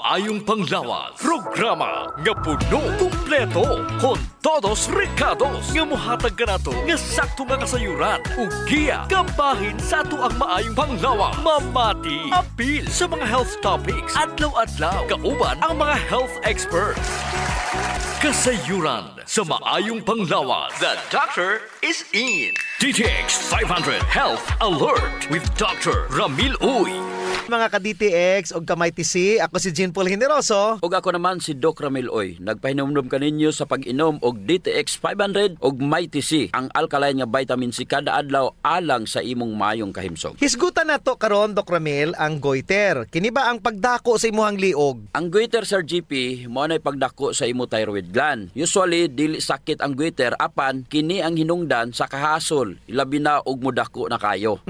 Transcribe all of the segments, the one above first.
Maayong Panglawas, programa nga puno, kumpleto, con todos recados nga mohatag ka nato nga sakto nga kasayuran ug giya kabahin sa ato ang Maayong Panglawas. Mamati, apil sa mga health topics, adlaw-adlaw, kauban ang mga health experts. Kasayuran sa Maayong Panglawas. The doctor is in. DTX 500 Health Alert with Dr. Ramil Uy. Mga ka-DTX o kamay TC, ako si Jean Paul Generoso. Ug ako naman si Doc Ramil Uy. Nagpahinomdom kaninyo sa pag-inom og DTX 500 og MyTC, ang alkaline nga vitamin C kada adlaw alang sa imong maayong kahimsog. Hisgutan nato karon, Doc Ramil, ang goiter. Kini ba ang pagdako sa imuhang liog? Ang goiter, Sir GP, mao nay pagdako sa imo thyroid gland. Usually dili sakit ang goiter apan kini ang hinungdan sa kahasol, ilabi na og modako na kayo.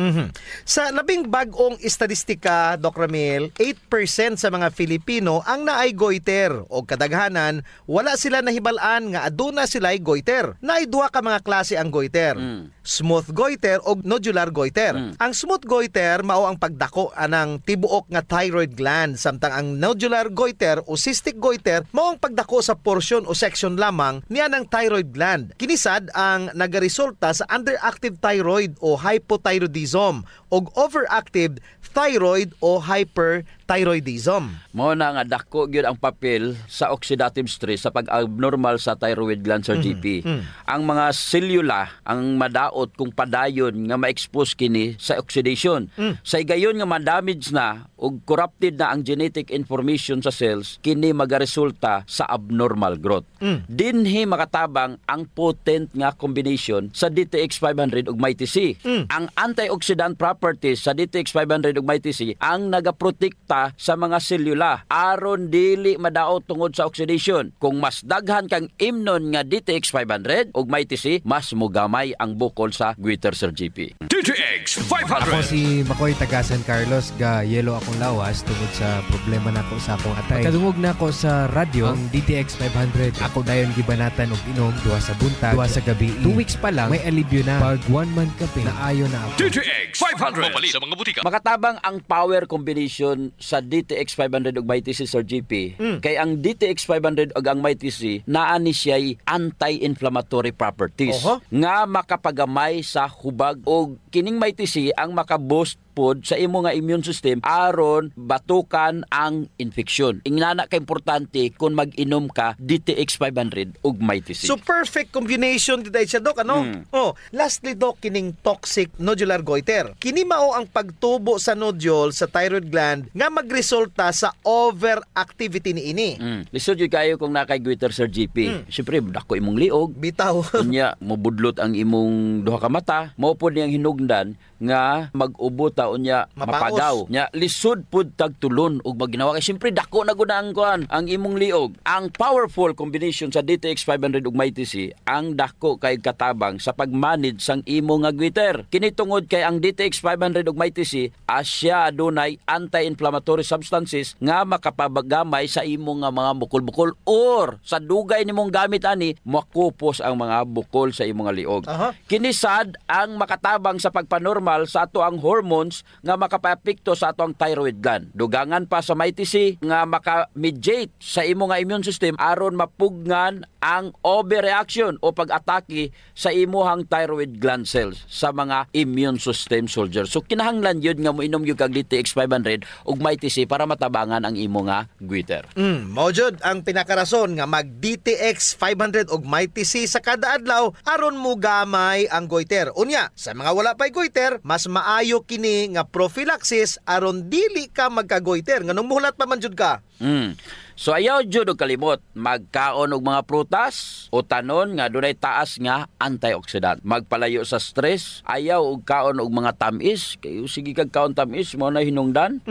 Sa labing bag-ong estadistika, Doc Ramil, 8% sa mga Filipino ang naay goiter o kadaghanan wala sila nahibalaan nga aduna sila'y goiter. Naay duha ka mga klase ang goiter. Smooth goiter o nodular goiter. Ang smooth goiter mao ang pagdako anang tibuok nga thyroid gland, samtang ang nodular goiter o cystic goiter mao ang pagdako sa portion o section lamang niya ng thyroid gland. Kinisad ang nagaresulta sa underactive thyroid o hypothyroidism o overactive thyroid o hyperthyroidism. Mao na nga dako gyud ang papel sa oxidative stress sa pag-abnormal sa thyroid gland, Sir GP. Ang mga selula ang madaot kung padayon nga ma-expose kini sa oxidation. Sa gayon nga ma-damage na ug corrupted na ang genetic information sa cells, kini magaresulta sa abnormal growth. Dinhi makatabang ang potent nga combination sa DTX 500 ug MyTC. Ang antioxidant properties sa DTX 500 ug MyTC ang nagaprotekta sa mga selula aron dili madaot tungod sa oxidation. Kung mas daghan kang imnon nga DTX 500 ug MyTC, mas mugamay ang bukol sa goiter, Sir GP. DTX 500. Ako si Makoy taga San Carlos, ga yelo akong lawas tungod sa problema nako sa akong atay. Kadungog na ako sa radyo ang DTX 500. Ako dayon gibanatan og inom duha sa buntag, duha sa gabi. 2 weeks pa lang may alibyo na. Pag 1 month kape na ayo na ako. DTX 500. Mabali sa mga butika. Makatabang ang power combination sa DTX 500 ug MyTC, Sir GP. Kay ang DTX 500 ug ang MyTC naa ni siya'y anti-inflammatory properties nga makapagamay sa hubag, ug kining MyTC ang makaboost pod sa imo nga immune system aron batukan ang infeksyon. Ingana ka importante kung mag-inom ka DTX 500 ug MyTC. So perfect combination today siya, Doc, ano? Lastly, Doc, kining toxic nodular goiter. Kini mao ang pagtubo sa nodule sa thyroid gland nga magresulta sa overactivity niini. Lisod yun kayo kung nakay goiter, Sir GP. Siyempre, dako imong liog. Bitaw. Kunya, mabudlot ang imong duha ka mata. Mao pod niyang hinugdan nga mag-ubo taon niya mapagaw. Nya lisod pud tagtulon ug maginawa kay siyempre dako na gud ang kuan ang imong liog. Ang powerful combination sa DTX 500 ug MyTC ang dako kay katabang sa pagmanage sang imo nga goiter. Kini tungod kay ang DTX 500 ug MyTC asya adunay anti-inflammatory substances nga makapabagamay sa imo nga mga bukol-bukol or sa dugay nimong gamit ani makupos ang mga bukol sa imo nga liog. Kini sad ang makatabang sa pagpanormal sa ato ang hormones nga makapaapekto sa ato ang thyroid gland. Dugangan pa sa MyTC nga maka-mediate sa imo nga immune system aron mapugnan ang overreaction o pag-atake sa imuhang thyroid gland cells sa mga immune system soldiers. So kinahanglan yun nga mo inom yung kag DTX 500 ug MyTC para matabangan ang imo nga goiter. Mao jud ang pinakarason nga mag DTX 500 ug MyTC sa kada adlaw aron mo gamay ang goiter. Unya, sa mga wala pay goiter, mas maayo kini nga prophylaxis aron dili ka magka-goiter. Nganong muhulat pa man jud ka? So ayaw jud og kalimot magkaon og mga prutas o tanon nga dunay taas nga antioxidant. Magpalayo sa stress, ayaw og kaon og mga tamis, kay sige kag kaon tamis mo na hinungdan.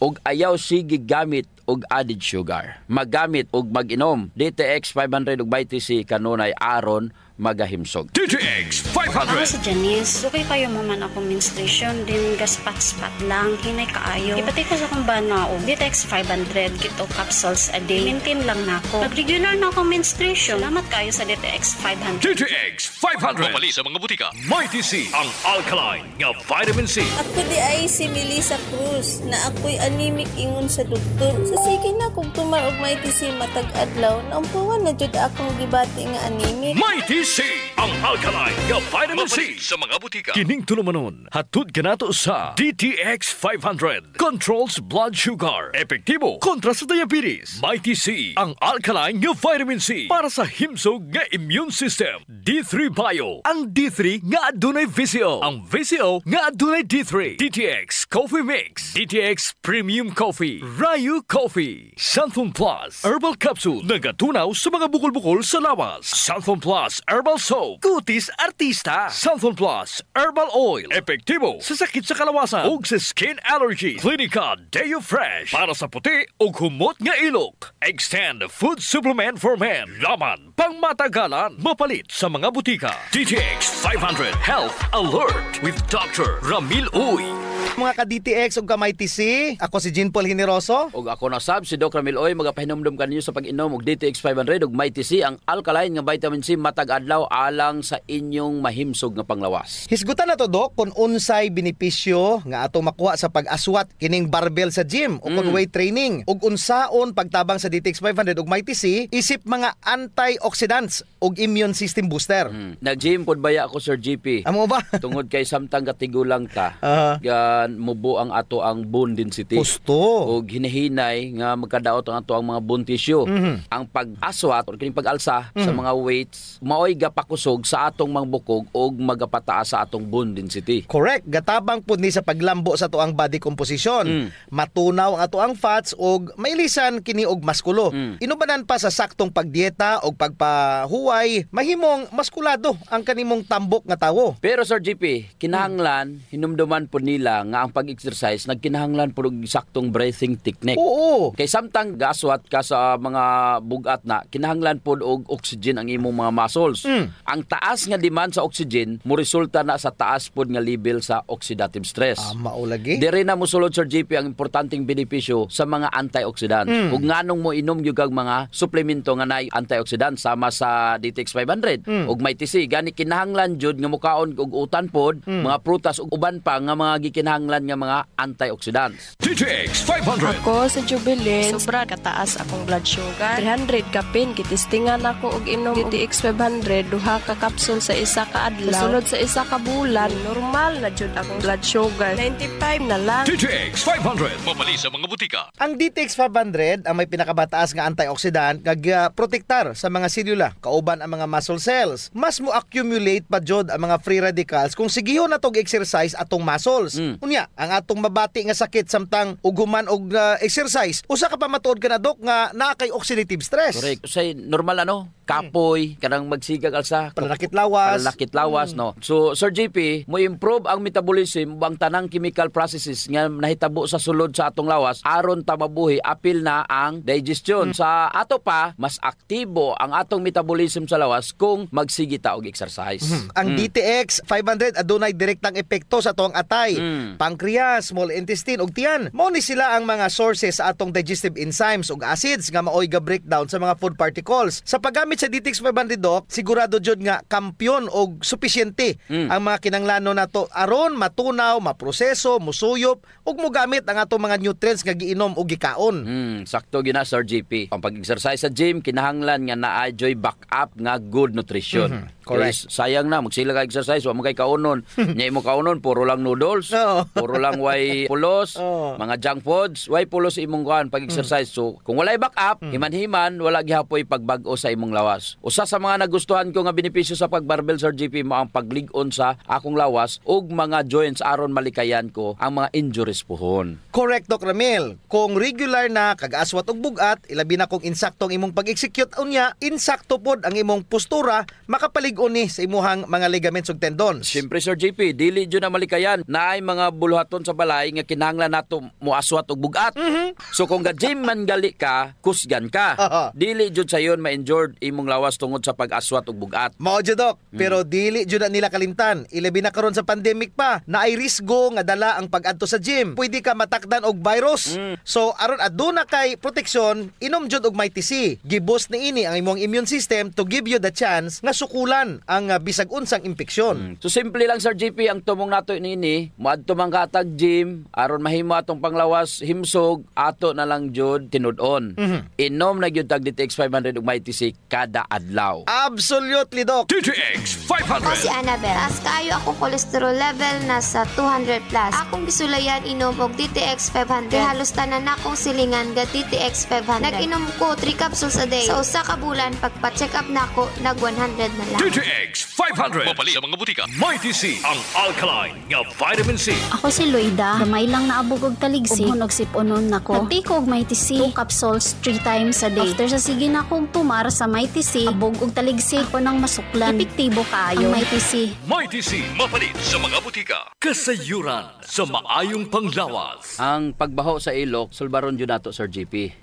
Og ayaw sige gamit og added sugar. Maggamit og mag-inom DTX 500 ug MyTC kanunay aron magahimsog. DTX Ako 500. si Janice. Okay kayo mo man ako menstruation, din gaspat-spat lang, hinay kaayo. Ipati ko sa kong banaw. DTX 500, kito capsules a day. Maintain lang na ako. Nag-regular na ako menstruation. Salamat kayo sa DTX 500. DTX 500. Mabali sa mga butika. MyTC, ang alkaline nga vitamin C. Ako di ay si Melissa Kus, na ako'y anemic ingon sa doktor. Sa sige na kung tumar og may TC matag adlaw, naumpuan na jud akong gibati nga anemic. Mighty C, ang alkaline nga vitamin C sa mga butika. Kining tulumanon, hatod ka nato sa DTX 500. Controls blood sugar. Epektibo kontra sa diabetes. Mighty C, ang alkaline nga vitamin C para sa himsog nga immune system. D3 Bio, ang D3 nga adunay VCO. Ang VCO nga adunay D3. DTX Coffee Mix. DTX Premium Coffee. Rayu Coffee. Santhon Plus Herbal Capsule. Nagatunaw sa mga bukol-bukol sa lawas. Santhon Plus Herbal Soap. Kutis Artista. Santhon Plus Herbal Oil. Epektibo sa sakit sa kalawasan ug sa skin allergy. Clinica Deo Fresh para sa puti ug humot nga ilok. Extend Food Supplement for Men. Laman pang matagalan. Mapalit sa mga butika. DTX 500 Health Alert with Dr. Ramil Uy. Mga ka-DTX ug ka-Mighty C, ako si Jean Paul Generoso. Og ako na sab si Dr. Ramil Uy, magapahinumdum kaninyo sa pag-inom og DTX 500 ug Mighty C, ang alkaline nga vitamin C matag adlaw alang sa inyong mahimsog nga panglawas. Hisgutan na to, Dok, kung unsay benepisyo nga atong makuha sa pag-aswat kining barbell sa gym o kung weight training ug unsaon pagtabang sa DTX 500 ug Mighty C isip mga antioxidants ug immune system booster. Nag-gym pod baya ako, Sir GP. Amo ba? Tungod kay samtang katigulang ta. Mubo ang ato ang bone density. Gusto. O hinahinay nga magkadaot ang ato ang mga bone tissue. Ang pag-aswat o kining pag-alsa sa mga weights, maoy gapakusog sa atong mga bukog o magapataas sa atong bone density. Correct. Gatabang pud ni sa paglambo sa ato ang body composition. Matunaw ang ato ang fats og mailisan kini og maskulo. Inubanan pa sa saktong pagdieta og pagpahuway, mahimong maskulado ang kanimong tambok nga tawo. Pero Sir GP, kinahanglan hinumduman po nila nga ang pag-exercise nagkinahanglan po og saktong breathing technique. Oo. Kay samtang gaswat ka sa mga bugat na, kinahanglan po og oxygen ang imong mga muscles. Ang taas nga demand sa oxygen mo resulta na sa taas po nga level sa oxidative stress. Maulagi. Dire na mosulod, Sir GP, ang importanteng benepisyo sa mga antioxidants. Ug nganong mo inom gyud kag mga suplemento nga nay antioxidants sama sa DTX 500 ug Mighty C, gani kinahanglan jud nga mukaon og utan pod, mga prutas ug uban pa nga mga gikinahanglan nga mga antioxidants. DTX 500. Ako sa Jubilin, sobra kataas akong blood sugar. 300 kapin, kitistingan ako og inom DTX 500, duha ka kapsul sa isa ka adlaw. Sulod sa isa ka bulan, normal na jud akong blood sugar. 95 na lang. DTX 500. Mapali sa mga butika. Ang DTX 500 ang may pinakabataas nga antioxidant nga protektar sa mga selula kauban ang mga muscle cells. Mas mo accumulate pa jud ang mga free radicals kung sigihon na tog exercise atong muscles. Unya, ang atong mabati nga sakit samtang uguman og exercise, usa ka pa matuod ka na, Dok, nga naa kay oxidative stress. Correct. Say normal kapoy, kanang magsigag alsa, Pananakit lawas. no. So Sir JP, mo improve ang metabolism ang tanang chemical processes nga nahitabo sa sulod sa atong lawas aron ta mabuhi apil na ang digestion. Sa ato pa mas aktibo ang atong metabolism sa lawas kung magsige ta og exercise. Ang DTX 500 adunay direktang epekto sa atong atay, pancreas, small intestine ug tiyan. Mao ni sila ang mga sources sa atong digestive enzymes ug acids nga maoy ga breakdown sa mga food particles. Sa paggamit sa DTX 500, Doc, sigurado jud nga kampyon og supisyente ang mga kinahanglanon nato aron matunaw, maproseso, musuyop ug mogamit ang atong mga nutrients nga giinom ug gikaon. Sakto gina, Sir JP. Ang pag-exercise sa gym kinahanglan nga naa-joy backup nga good nutrition. Correct. Kaya sayang na magsila ka exercise wa mo kay kaunon. Nya imo kaunon puro lang noodles, puro lang way pulos, mga junk foods, way pulos imong kuan pag-exercise. So kung walay backup, himan-himan wala gihapoy pagbag-o sa imong lawas. Usa sa mga nagustuhan ko nga benepisyo sa pagbarbell, Sir GP, mo ang paglig-on sa akong lawas ug mga joints aron malikayan ko ang mga injuries puhon. Correct, Doc Ramil. Kung regular na kag-aswat og bugat, ilabi na kung insaktong imong pag-execute unya, insakto pod ang imong postura, makapalig-on ni sa imuhang mga ligaments ug tendons. Siyempre, Sir JP, dili dyan na malikayan na ay mga buluhaton sa balay nga kinahanglan nato muaswat og bugat. So kung ga-gym man gali ka, kusgan ka. Dili dyan sayon ma-injured imong lawas tungod sa pag-aswat og bugat. Mao jud, Doc, pero dili jud na nila kalimtan. Ilabi na karon sa pandemic pa, na ay risgo nga dala ang pag-adto sa gym. Pwede ka matakdan og virus. So aron aduna kay proteksyon, inom jud og Mighty C. Giboost ni ini ang imong immune system to give you the chance nga sukulan madugan ang bisag unsang impeksyon. So simple lang Sir JP ang tumong nato nini, moadto man katag gym aron mahimo atong panglawas himsog ato na lang jud tinud-on. Inom na gyud tag DTX 500 ug MyTC kada adlaw. Absolutely, Doc. DTX Ako si 500. Annabel. Taas kaayo akong cholesterol level nasa 200 plus. Akong gisulayan inom og DTX 500. Kay halos tanan akong silingan ga DTX 500. Nag-inom ko 3 capsules a day. Sa usa ka bulan pagpa-check up nako nag 100 na lang. DTX 500. Mapalit sa mga butika. MyTC, ang alkaline nga vitamin C. Ako si Loida, gamay lang naabog og taligsik, og sip-unon nako. Nagtiko og MyTC, 2 capsules 3 times a day. After sa sige na akong tumar sa MyTC, abog og taligsik, ako nang masuklan. Epektibo kaayo ang MyTC. MyTC, mapalit sa mga butika. Kasayuran sa maayong panglawas. Ang pagbaho sa ilok sulbaron jud nato Sir JP.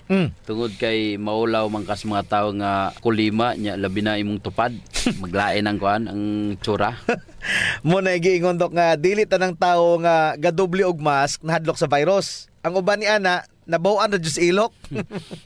Tungod kay maulaw man kas mga tawo nga kulima nya labi na imong tupad. Maglain ang kuan ang tsura. Mo na giingon, Doc, nga dili tanang tawo nga gadoble og mask nahadlok sa virus. Ang uban ni ana nabawan na jud sa ilok.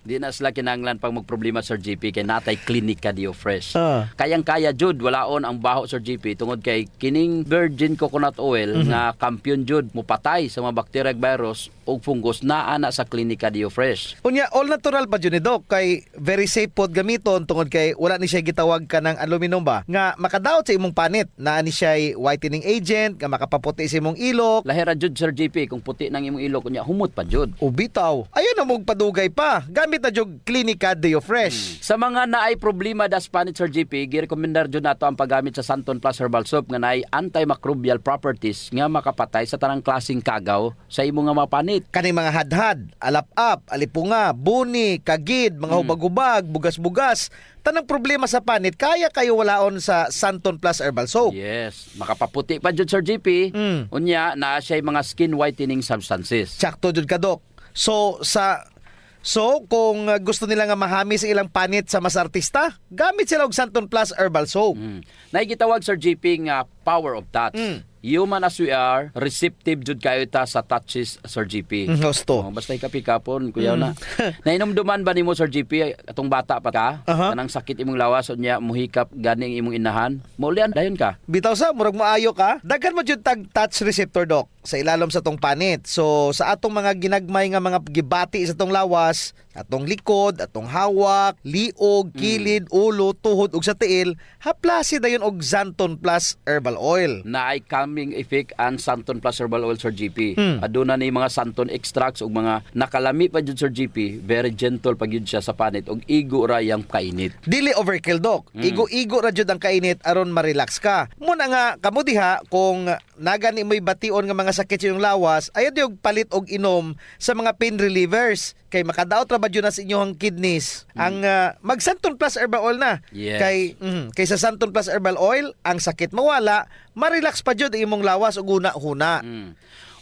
Di na sila kinanglan pag magproblema Sir JP kay natay klinika Dio Fresh. Ah. Kayang-kaya jud walaon ang baho Sir JP tungod kay kining virgin coconut oil nga kampiyon jud mupatay sa mga bacteria ug virus ug fungus naa na sa klinika Dio Fresh. Unya, all natural pa jud ni Doc, kay very safe pod gamiton tungod kay wala ni siya gitawag ka ng aluminum ba nga makadaot sa imong panit. Naa ni siya whitening agent nga makapaputi sa imong ilok. Lahira jud Sir JP kung puti nang imong ilok unya humot pa jud. Ubitaw. Ayun na mong padugay pa. Gamit na jud Clinica Deo Fresh. Sa mga naay problema das panit Sir JP, girekomendar jud nato ang paggamit sa Santon Plus Herbal Soap nga naay antimicrobial properties nga makapatay sa tanang klaseng kagaw sa imong nga mga panit. Kaning mga hadhad, alap-ap, alipunga, buni, kagid, mga hubag-hubag, bugas-bugas, tanang problema sa panit, kaya kayo walaon sa Santon Plus Herbal Soap. Yes, makapaputi pa jud Sir JP. Unya naa siya mga skin whitening substances. Sakto jud ka, Doc. So kung gusto nila nga mahami sa ilang panit sa mas artista, gamit sila og Santon Plus Herbal Soap. Naigitawag Sir JP nga power of touch. Human as we are, receptive jud kayo ta sa touches Sir JP. Gusto. Basta ikapikapon, kuya na. Nainomduman ba nimo Sir JP atong bata pa ka? Kanang sakit imong lawas unya muhikap ganing imong inahan. Maulian dayon ka. Bitaw sa murag maayo ka. Daghan mo jud tag touch receptor, Doc, sa ilalom sa tong panit. So sa atong mga ginagmay nga mga gibati sa tong lawas, atong likod, atong hawak, liog, kilid, ulo, tuhod ug sa tiil, haplasi dayon og Santon Plus Herbal Oil. Naay calming effect ang Santon Plus Herbal Oil Sir GP. Aduna ni mga Santon extracts ug mga nakalami pa jud Sir GP, very gentle pa gyud siya sa panit ug igo ra yang kainit. Dili overkill, Doc. Igo-igo ra jud ang kainit aron ma-relax ka. Muna nga kamo diha kung nagani mo'y bation nga mga sakit sa iyong lawas, ayaw yung palit og inom sa mga pain relievers kay makadaot ra ba jud na sa inyong kidneys. Ang mag Santon Plus Herbal Oil na. Yes. Kay sa Santon Plus Herbal Oil, ang sakit mawala, ma-relax pa jud imong lawas ug una-huna.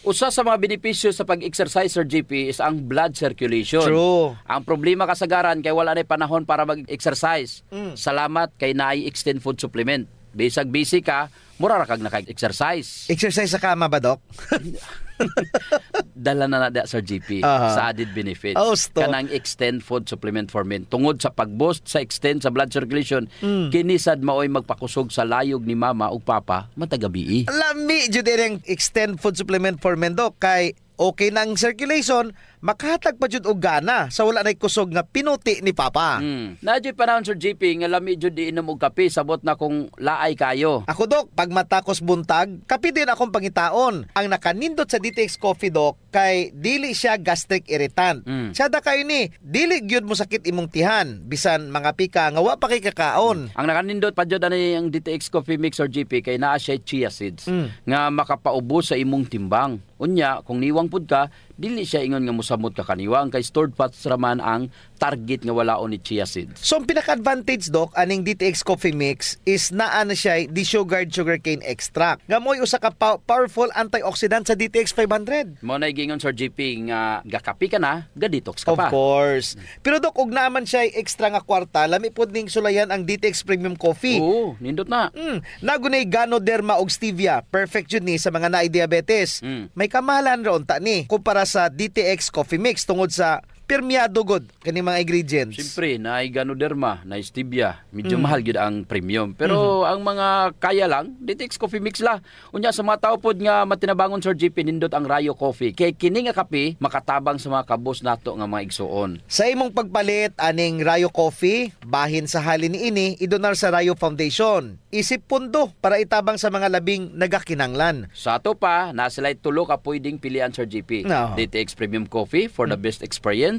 Usa sa mga benepisyo sa pag-exercise Sir GP is ang blood circulation. True. Ang problema kasagaran kay wala na panahon para mag-exercise. Salamat kay naay extend food supplement. Bisag busy ka, mura ra kag naka-exercise. Exercise sa kama ba, Doc? Dala na nada Sir GP sa added benefits. Kanang extend food supplement for men. Tungod sa pag-boost sa extend sa blood circulation, kinisad maoy magpakusog sa layog ni mama ug papa matagabi. Lami jud ang extend food supplement for men, Doc, kay okay nang circulation, makahatag pa jud og gana sa wala nay kusog nga pinuti ni papa. Nadyo panahon Sir GP nga lami jud iinom og kape sabot na kung laay kayo. Ako, Doc, pag matakos buntag, kape din akong pangitaon. Ang nakanindot sa DTX Coffee, Doc, kay dili siya gastric irritant. Siya da kayo ni, dili gyud mo sakit imong tihan, bisan mga pika nga wa pa kay kakaon. Ang nakanindot pa jud ani ang DTX Coffee Mix or GP kay naa siya chia seeds nga makapaubos sa imong timbang. Unya, kung niwang pud ka, dili siya ingon nga musamot ka kaniwang kay stored fats raman ang target nga walaon ni chia seeds. So, ang pinaka-advantage, Doc, aning DTX Coffee Mix is naa na siya desugared sugarcane extract. Nga mo'y usa ka powerful antioxidant sa DTX 500. Mo na gingon Sir GP nga gakapi ka na, ga-detox ka Of pa. course. Pero, Doc, ug naman siya extra nga kwarta, lami pod ning sulayan ang DTX Premium Coffee. Oo, nindot na. Nagunay Ganoderma og stevia. Perfect yun ni sa mga naay diabetes. May kamahalan ron ta ni kumpara sa DTX Coffee Mix tungod sa pirmiyado god kani mga ingredients. Siyempre, na Ganoderma, na Stevia, medyo mahal gyud ang premium. Pero ang mga kaya lang, DTX Coffee Mix la. Unya sa mga tao pod nga matinabangon Sir JP nindot ang Rayo Coffee. Kay kini nga kape makatabang sa mga kabos nato nga mga igsuon. Sa imong pagpalit aning Rayo Coffee, bahin sa halin niini idonar sa Rayo Foundation. Isip pundo para itabang sa mga labing nagakinanglan. Sa ato pa, nasilay tulo ka pwedeng pilian Sir JP. No. DTX Premium Coffee for the best experience.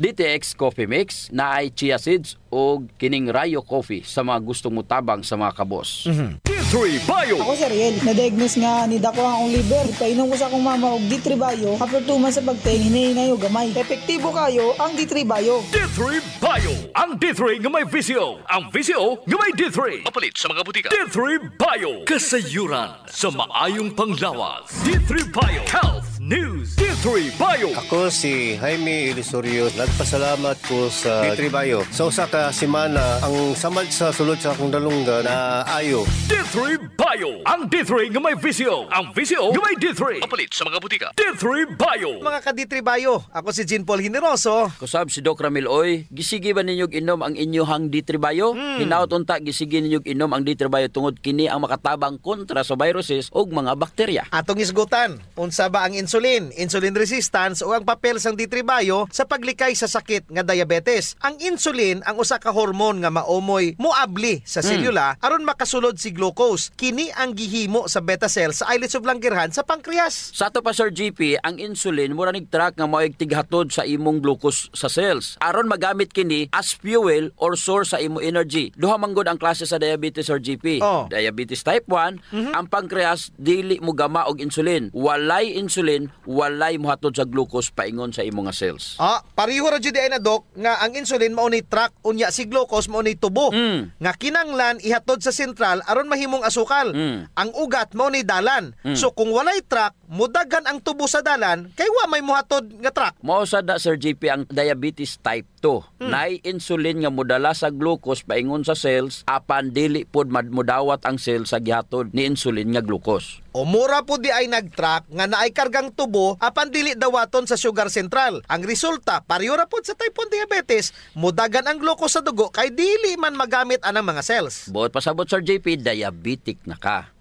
DTX Coffee Mix na ay chia seeds o kining Rayo Coffee sa mga gustong mutabang sa mga kabos. D3 Bio. Ako si Ariel, na-diagnose nga ni dako ang liver. Painom ko sa akong mama og D3 Bio. After 2 months sa pagtingin, hinahinay o gamay. Epektibo kayo ang D3 Bio. D3 Bio. Ang D3 nga may VCO. Ang VCO nga may D3. Mapalit sa mga butika. D3 Bio. Kasayuran sa maayong panglawas. D3 Bio. Health News. D3 Bio. Ako si Jaime Ilisorio. Nagpasalamat ko sa D3 Bio. Sa usa ka semana, ang samad sa sulod sa akong dalungga na ayo. D3 Bio. Ang D3 nga may VCO. Ang VCO nga may D3. Mapalit sa mga butika. D3 Bio. Mga ka-D3 Bio, ako si Jean Paul Generoso. Kusab si Doc Ramil Oy, gisigi ba ninyog inom ang inyohang D3 Bio? Hinaut unta gisigi ninyog inom ang D3 Bio tungod kini ang makatabang kontra sa viruses ug mga bakterya. Atong isgutan, unsa ba ang insulin, insulin resistance o ang papel sang D3 Bio sa paglikay sa sakit nga diabetes. Ang insulin ang usa ka hormone nga maomoy moabli sa selula aron makasulod si glucose. Kini ang gihimo sa beta cells sa islets of Langerhans sa pancreas. Sa ato pa Sir GP, ang insulin mura nig track nga moig tighatod sa imong glucose sa cells aron magamit kini as fuel or source sa imong energy. Duha man gud ang klase sa diabetes Sir GP. Diabetes type 1, ang pancreas dili mo gama og insulin. Walay insulin, walay mohatod sa glucose paingon sa imong nga cells. Pareho ra jud ay na Doc nga ang insulin mao ni track unya si glucose mao ni tubo. Nga kinanglan ihatod sa sentral aron mahimong asukal. Ang ugat mao ni dalan. So kung walay track, mudagan ang tubo sa dalan kay wa may muhatod nga track. Mao sad na Sir GP ang diabetes type 2. Nay insulin nga modala sa glucose paingon sa cells apan dili pod modawat ang cell sa gihatod ni insulin nga glucose. O mura po di ay nag-track nga naay kargang tubo apan dili dawaton sa sugar central. Ang resulta, pareho ra pod sa type 1 diabetes, mudagan ang glucose sa dugo kay dili man magamit anang mga cells. Buot pasabot Sir JP, diabetic na ka.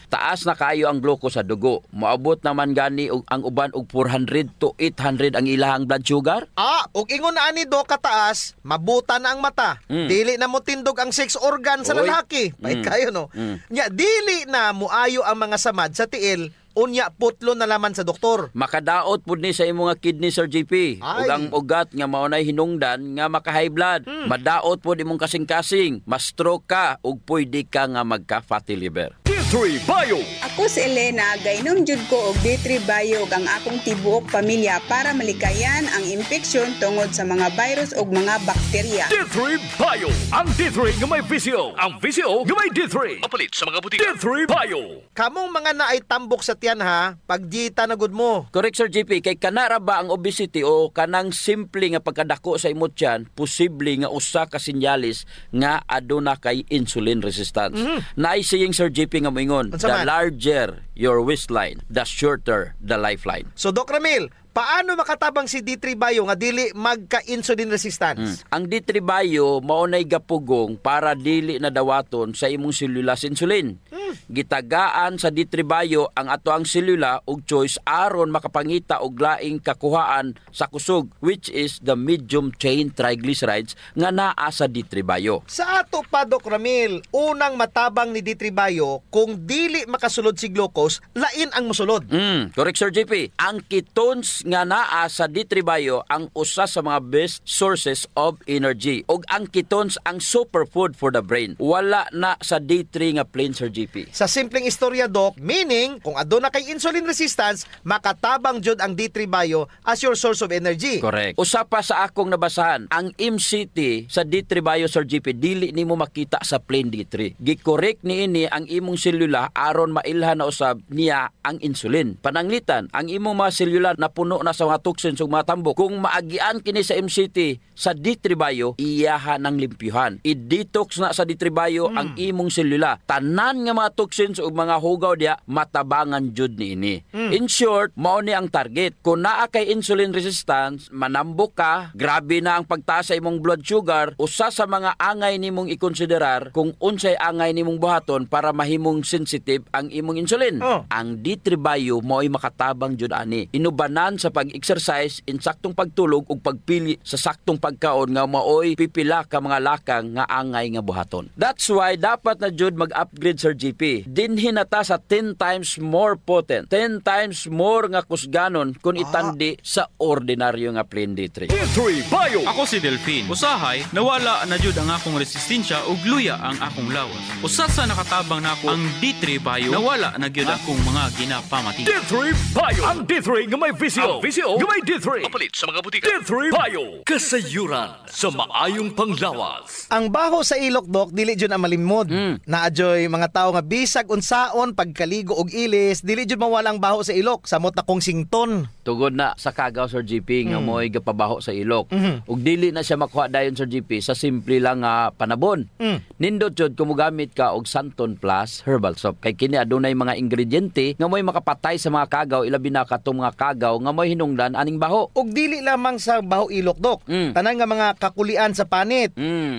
Taas na kayo ang glucose sa dugo. Moabot naman gani ang uban og 400 to 800 ang ilahang blood sugar. Og ingon na ani do kataas, mabuta na ang mata. Dili na mo tindog ang sex organ sa lalaki. Pait kayo no. Nya dili na muayo ang mga samad sa tiil. Unya putlo na laman sa doktor. Makadaot pud ni sa imong kidney Sir JP. Ug ang ugat nga maunay hinungdan nga maka-high blood. Madaot pud imong kasing-kasing, ma-stroke ka ug pwede ka nga magka-fatty liver. D3 Bio. Ako si Elena, gainom jud ko og D3 Bio ug ang akong tibuok pamilya para malikayan ang infeksyon tungod sa mga virus ug mga bakterya. D3 Bio. Ang D3 nga may VCO. Ang VCO nga may D3. Mapalit sa mga butika. D3 Bio. Kamong mga naay tambok sa tiyan ha, pagjita na gud mo. Correct Sir JP, kay kanara ba ang obesity o kanang simple nga pagkadako sa imong tiyan, posible nga usa ka sinyalis nga aduna kay insulin resistance. Naay saying Sir JP nga moingon, the larger your waistline, the shorter the lifeline. So Doc Ramil, paano makatabang si D3 Bio nga dili magka-insulin resistance? Ang D3 Bio maunay gapugong para dili na dawaton sa imong selula sa insulin. Gitagaan sa D3 Bio ang ato ang selula ug choice aron makapangita og laing kakuhaan sa kusog, which is the medium chain triglycerides nga naa sa D3 Bio. Sa ato pa Doc Ramil, unang matabang ni D3 Bio kung dili makasulod si glucose, lain ang mosulod. Correct Sir JP. Ang ketones nga naa sa D3 Bio ang usa sa mga best sources of energy. Og ang ketones ang superfood for the brain. Wala na sa D3 nga plain Sir JP. Sa simpleng istorya Doc, meaning kung aduna kay insulin resistance, makatabang jud ang D3 Bio as your source of energy. Correct. Usa pa sa akong nabasahan, ang MCT sa D3 Bio Sir JP dili nimo makita sa plain D3. Gi-correct niini ang imong selula aron mailhan na usab niya ang insulin. Pananglitan, ang imong mga selula na puno na sa mga toxins ug mga tambok. Kung maagian kini sa MCT sa D3 Bio, iyaha ng limpyuhan. I-detox na sa D3 Bio ang imong selula. Tanan nga mga mga toxins ug mga hugaw diya matabangan jud niini. In short, mao ni ang target. Kung naa kay insulin resistance, manambok ka, grabe na ang pagtaas sa imong blood sugar, usa sa mga angay nimong ikonsiderar kung unsay angay nimong buhaton para mahimong sensitive ang imong insulin. Ang D3 Bio mao'y makatabang jud ani. Inubanan sa pag-exercise, insaktong pagtulog ug pagpili sa saktong pagkaon nga mao'y pipila ka mga lakang nga angay nga buhaton. That's why dapat na jud mag-upgrade Sir GP. Dinhi na ta sa 10 times more potent, 10 times more nga kusganon kung itandi sa ordinaryo nga plain D3. D3 Bio. Ako si Delphine. Usahay, nawala na jud ang akong resistensya ug luya ang akong lawas. Usa sa nakatabang nako ang D3 Bio, nawala na gyud akong mga ginapamati. D3 Bio. Ang D3 nga may VCO. Ang VCO nga may D3. Kapalit sa mga butika. D3 Bio. Kasayuran sa maayong panglawas. Ang baho sa ilok, Dok, dili jud ang malimod. Naadyoy mga tao nga bisag unsaon pagkaligo og ilis, dili jud mawalang baho sa ilok. Samot na kong sington. Tugod na sa kagaw Sir GP nga mo'y gapabaho sa ilok. Ug dili na siya makuha dayon Sir GP sa simple lang nga panabon. Nindot jud kung mogamit ka og Santon Plus herbal soap. Kay kini adunay mga ingrediente nga mo'y makapatay sa mga kagaw, ilabi na katong mga kagaw nga mo'y hinungdan aning baho. Og dili lamang sa baho ilok, Dok. Tanan nga mga kakulian sa panit.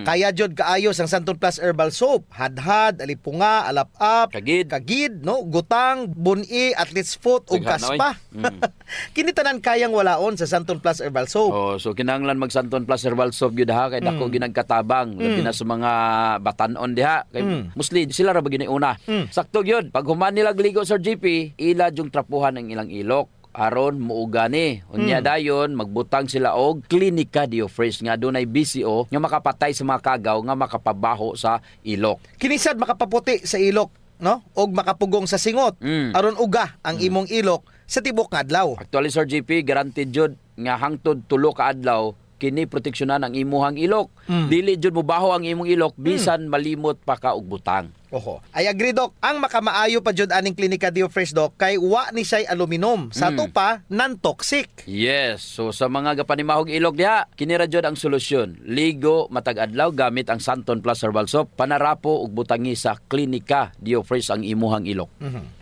Kaya jud kaayos ang Santon Plus herbal soap. Hadhad, alipunga, alap-ap, kagid, no, gutang, buni, athlete's foot ug kaspa. Kini tanan kayang walaon sa Santon Plus herbal soap. So kinahanglan mag Santon Plus herbal soap gyud ha kay dako ginagkatabang labi na sa mga batan-on diha kay mostly sila ra bagini una. Sakto gyud pag human nila gligo Sir GP, ila jung trapuhan ang ilang ilok aron muuga ni. Unya dayon magbutang sila og Clinica Diofresh nga dunay BCO nga makapatay sa mga kagaw nga makapabaho sa ilok. Kinisad makapaputi sa ilok, no? Og makapugong sa singot aron uga ang imong ilok sa tibok nga adlaw. Actually Sir GP, guaranteed jud nga hangtod 3 ka adlaw kini proteksyonan ang imuhang ilok. Dili jud mobaho ang imong ilok bisan malimot pa ka og butang. Oho. I agree, Dok. Ang makamaayo pa jud aning Clinica Diofresh, Dok, kay wa ni say aluminum. Sa to pa non-toxic. Yes. So sa mga gapanimahog ilok diha, kini ra jud ang solusyon. Ligo matag adlaw gamit ang Santon Plus herbal soap, panarapo ug butangi sa Clinica Diofresh ang imuhang ilok.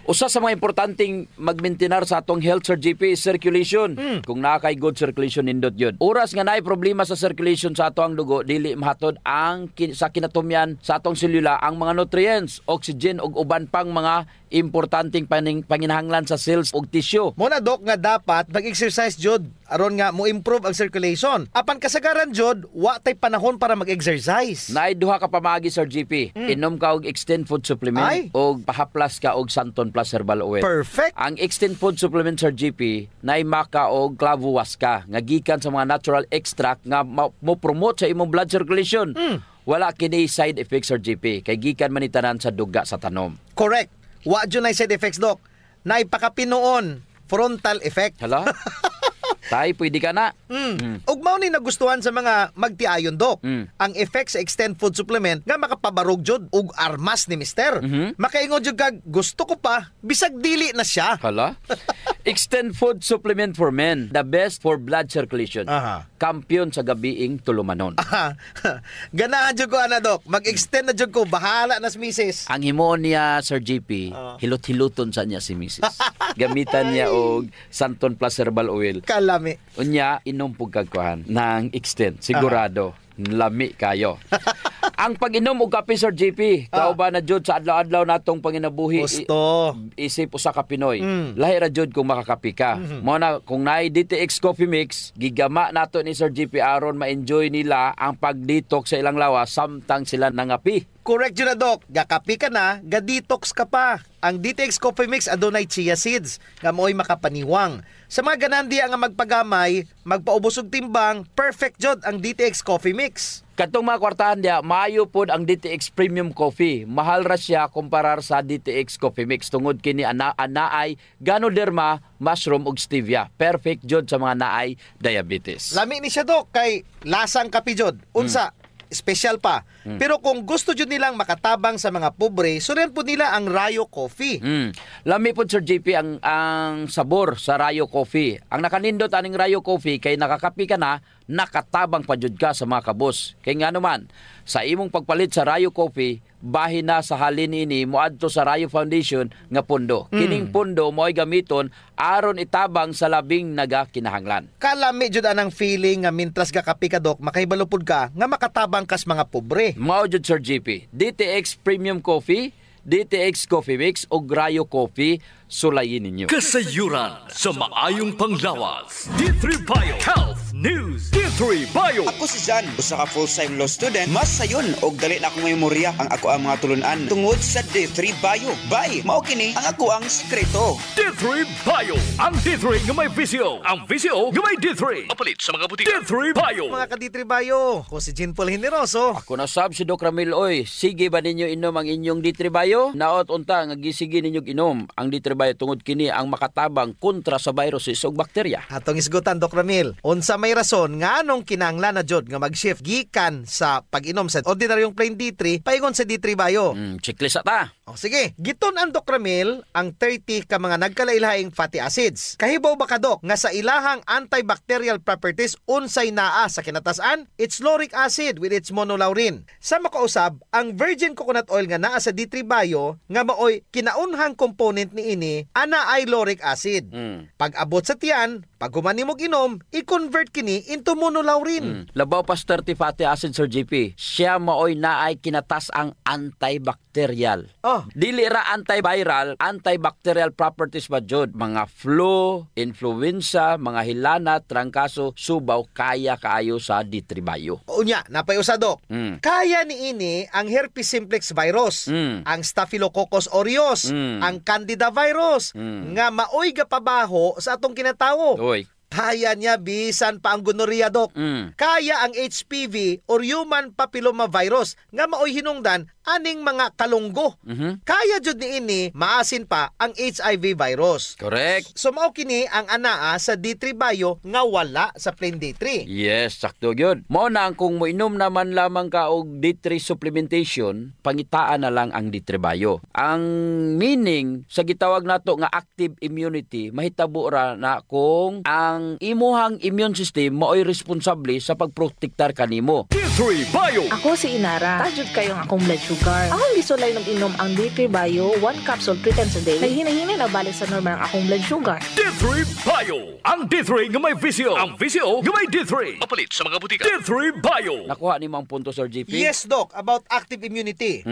Usa sa mga importanteng magmaintenar sa atong health Sir GP is circulation. Kung naa kay good circulation nindot yun. Oras nga naay problema sa circulation sa atong dugo, dili mahatod ang sa kinatumyan sa atong selula ang mga nutrients, oxygen ug uban pang mga importanteng panginahanglan sa cells ug tissue. Muna, Dok, nga dapat mag-exercise jud aron nga mo improve ang circulation. Apan kasagaran jud wa tay panahon para mag-exercise. Naay duha ka pamaagi Sir GP. Inom ka og Extend Food Supplement ug pahaplas ka og Santon Plus Herbal Oil. Perfect. Ang Extend Food Supplement Sir GP naay maka og clavo waska nga gikan sa mga natural extract nga mo promote sa imong blood circulation. Wala kini side effects Sir GP kay gikan man itanan sa duga sa tanom. Correct. Wa jud nay side effects, Dok. Naipakapinoon frontal effect. Hala? Tay, pwede ka na. Ug mao ni nagustuhan sa mga magtiayon, Dok. Ang effect sa Extend Food Supplement nga makapabarog jud ug armas ni Mister. Makaingon jud kag gusto ko pa bisag dili na siya. Hala? Extend Food Supplement for Men, the best for blood circulation. Kampiyon sa gabiing tulumanon. Ganahan jud ko ana, Dok. Mag-extend na jud ko, bahala na si Mrs. Ang himoon niya Sir GP, hilot-hiluton sa niya si Mrs. Gamitan niya og Santon Plus Herbal Oil. Kalami. Unya inom pug kagkuhan ng Extend. Sigurado lami kayo. Ang pag-inom og kape Sir GP, kauban na jud sa adlaw-adlaw natong panginabuhi. Gusto. Isip usa ka Pinoy. Lahi ra jud kung makakape ka. Mo na kung naay DTX Coffee Mix, gigama nato ni Sir GP aron ma-enjoy nila ang pag-detox sa ilang lawas samtang sila nangapi. Correct yun na, Dok. Gakapi ka na, ga-detox ka pa. Ang DTX Coffee Mix adunay chia seeds nga mo'y makapaniwang. Sa mga ganandi nga magpagamay, magpaubos og timbang, perfect jud ang DTX Coffee Mix. Katong mga kwartahan dia, maayo pod ang DTX Premium Coffee. Mahal ra siya kumparar sa DTX Coffee Mix tungod kini anaay Ganoderma, mushroom ug stevia. Perfect jud sa mga naay diabetes. Lami ni siya, Dok, kay lasang kape jud. Unsa? Special pa. Pero kung gusto jud nilang makatabang sa mga pobre, suren po nila ang Rayo Coffee. Lami po Sir JP ang sabor sa Rayo Coffee. Ang nakanindot aning Rayo Coffee kay nakakapi ka na, nakatabang pa jud ka sa mga kabos. Kay nga naman, sa imong pagpalit sa Rayo Coffee, bahin na sa halin ini moadto sa Rayo Foundation nga pondo. Kining pondo mo'y gamiton aron itabang sa labing nagakinahanglan. Kalami jud anang feeling nga mintras ga kape ka Dok, makahibalo pud ka nga makatabang kas mga pobre. Mao jud Sir GP, DTX Premium Coffee, DTX Coffee Mix o Rayo Coffee, sulayin ninyo. Kasayuran sa maayong panglawas. D3 Bio Health News. D3 Bio. Ako si Jan, usa ka full-time law student. Mas sayon og dali na akong memorya ang ako ang mga tulunan tungod sa D3 Bio. Bye, mao kini ang ako ang sekreto. D3 Bio. Ang D3 nga may visyo. Ang visyo nga may D3. Mapalit sa mga butika. D3 Bio. Mga ka-D3 Bio, ko si Jean Paul Generoso. Ako na sab si Doc Ramil, oy, sige ba ninyo inom ang inyong D3 Bio? Naot unta nga gisige ninyo inom ang D3 Bio tungod kini ang makatabang kontra sa viruses ug bakterya. Atong isgutan Doc Ramil, unsa may rason nga anong kinahanglan na jud nga mag-shift gikan sa pag-inom sa ordinaryong plain D3 paingon sa D3 Bio? Checklist ta. O sige, giton-an Doc Ramil ang 30 ka mga nagkalailhaing fatty acids. Kahibaw ba ka Doc nga sa ilahang antibacterial properties unsay naa sa kinatasan? It's lauric acid with its monolaurin. Sa makausab, ang virgin coconut oil nga naa sa D3 Bio nga maoy kinaunhang component ni ini ana ay lauric acid. Pag abot sa tiyan, pag humani mog inom, i-convert kini into monolaurin. Labaw pa 30 fatty acid Sir GP. Siya maoy naay kinatas ang antibacterial. Dili ra antiviral, antibacterial properties ba jud? Mga flu, influenza, mga hilana, trangkaso, subaw kaya kaayo sa D3 Bio. Unya, napay usa Dok. Kaya ni ini ang herpes simplex virus, ang staphylococcus aureus, ang candida virus, nga maoy gapabaho sa atong kinatawo. Oy. Kaya niya bisan pa ang gonorrhea Dok. Kaya ang HPV or human papilloma virus nga maoy hinungdan aning mga kalunggo. Kaya jud ni ini maasin pa ang HIV virus. Correct. So mao kini ang anaa sa D3 Bio nga wala sa plain D3. Yes, sakto gyud. Mao na kung moinom naman lamang ka og D3 supplementation, pangitaan na lang ang D3 Bio. Ang meaning sa gitawag nato nga active immunity, mahitabo ra na kung ang imuhang immune system maoy responsable sa pagprotektar kanimo. D3 Bio. Ako si Inara. Tajud kayong akong blood sugar. Akong gisulay ng inom ang D3 Bio 1 capsule 3 times a day. May hinahinay na balik sa normal ang akong blood sugar. D3 Bio. Ang D3 nga may visyo. Ang visyo nga may D3. Mapalit sa mga butika. D3 Bio. Nakuha ni mo ang punto Sir GP? Yes Doc, about active immunity.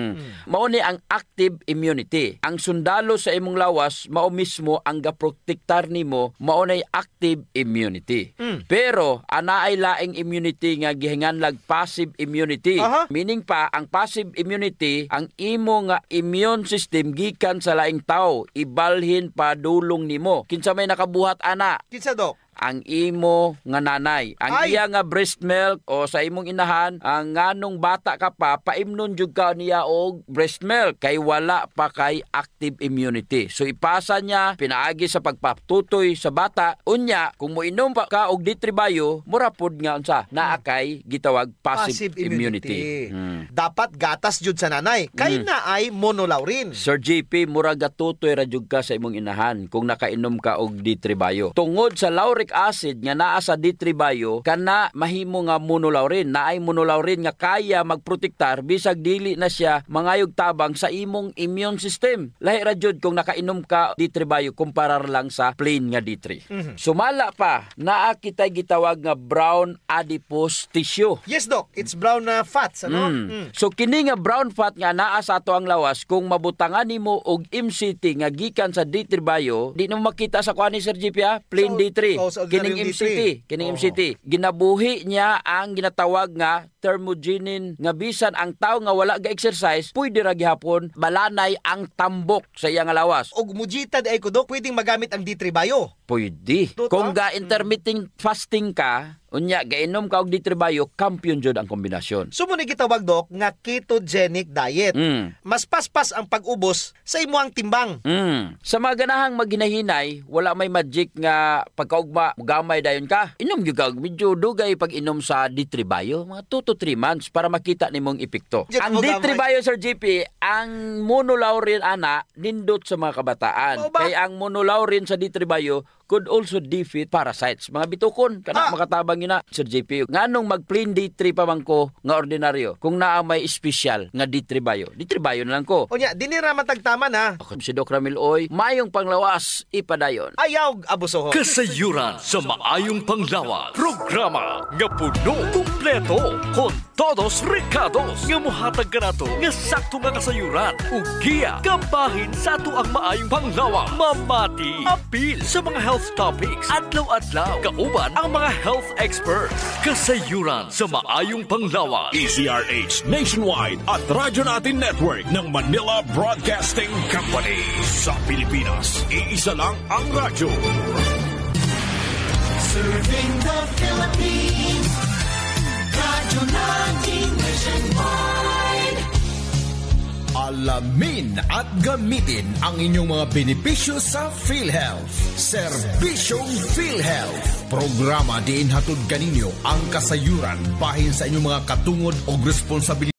Mao ni ang active immunity. Ang sundalo sa imong lawas mao mismo ang gaprotektar nimo, mao nay active immunity. Pero ana ay laing immunity nga gihinganlag passive immunity. Meaning pa ang passive immunity ang imo nga immune system gikan sa laing tawo ibalhin pa dulong nimo. Kinsa may nakabuhat ana? Kinsa Doc? Ang imo nga nanay. Ang iya nga breast milk o sa imong inahan, ang nganong bata ka pa, paimnon jud ka niya og breast milk kay wala pa kay active immunity. So ipasa niya pinaagi sa pagpatutoy sa bata. Unya, kung moinom pa ka og D3 Bio, mura pod nga unsa naa kay gitawag passive immunity. Dapat gatas jud sa nanay kay naay monolaurin. Sir GP, mura gatutoy ra jud ka sa imong inahan kung nakainom ka og D3 Bio. Tungod sa lauric acid nga naa sa D3 Bio, kana mahimo nga monolaurin. Naay monolaurin nga kaya magprotektar bisag dili na siya mangayog tabang sa imong immune system. Lahi ra jud kung nakainom ka D3 Bio kumparar lang sa plain nga D3. Sumala pa, naa kitay gitawag nga brown adipose tissue. Yes Doc, it's brown fats ano? So kini nga brown fat nga naa sa ato ang lawas, kung mabutangan nimo og MCT nga gikan sa D3 Bio, di na makita sa kuan ni Sir GP plain D3. Kining MCT, ginabuhi niya ang ginatawag nga thermogenin nga bisan ang tao nga wala ga exercise pwede ra gihapon balanay ang tambok sa iyang lawas. Og mujita di ay ko Doc, pwedeng magamit ang D3 Bio. Pwede. Kung ga intermittent fasting ka, unya gainom ka og D3 Bio, kampiyon jud ang kombinasyon. So muna gitawag Doc nga ketogenic diet. Mas paspas ang pag-ubos sa imuhang timbang. Sa mga ganahang maghinahinay, wala may magic nga pagkaugma gamay dayon ka. Inom gyud ka medyo dugay pag inom sa D3 Bio, mga 2 to 3 months para makita nimong epekto. Ang D3 Bio Sir GP, ang monolaurin ana nindot sa mga kabataan. Kay ang monolaurin sa D3 Bio could also defeat parasites. Mga bitukon, kana makatabang ina, Sir JP. Nganong mag-plain D3 pa man ko nga ordinaryo, kung naa may special nga D3 Bio na lang ko. O niya, dinira matagtama na. Ako si Doc Ramil Oy, mayong panglawas, ipadayon. Ayaw abusohon. Kasayuran sa maayong panglawas. Programa nga puno, kumpleto, con todos recados. Nga muhatag ka na to, nga sakto nga kasayuran. Ug giya, kabahin sa ato ang maayong panglawas. Mamati, apil sa mga health topics. Adlaw-adlaw, kauban ang mga health experts. Kasayuran sa maayong panglawas. DZRH Nationwide at Radyo Natin Network ng Manila Broadcasting Company. Sa Pilipinas, iisa lang ang radyo. Serving the Philippines, Radyo Natin Nationwide. Alamin at gamitin ang inyong mga benepisyo sa PhilHealth. Serbisyong PhilHealth. Programa diin hatod kaninyo ang kasayuran bahin sa inyong mga katungod o responsibilidad.